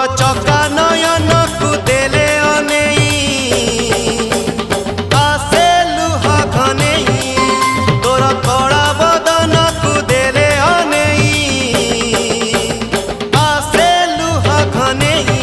चका नयन को देले अनेई आसे लुहा घनेई तोर कड़ा बदन को देले अनेई आसे लुहा घनेई।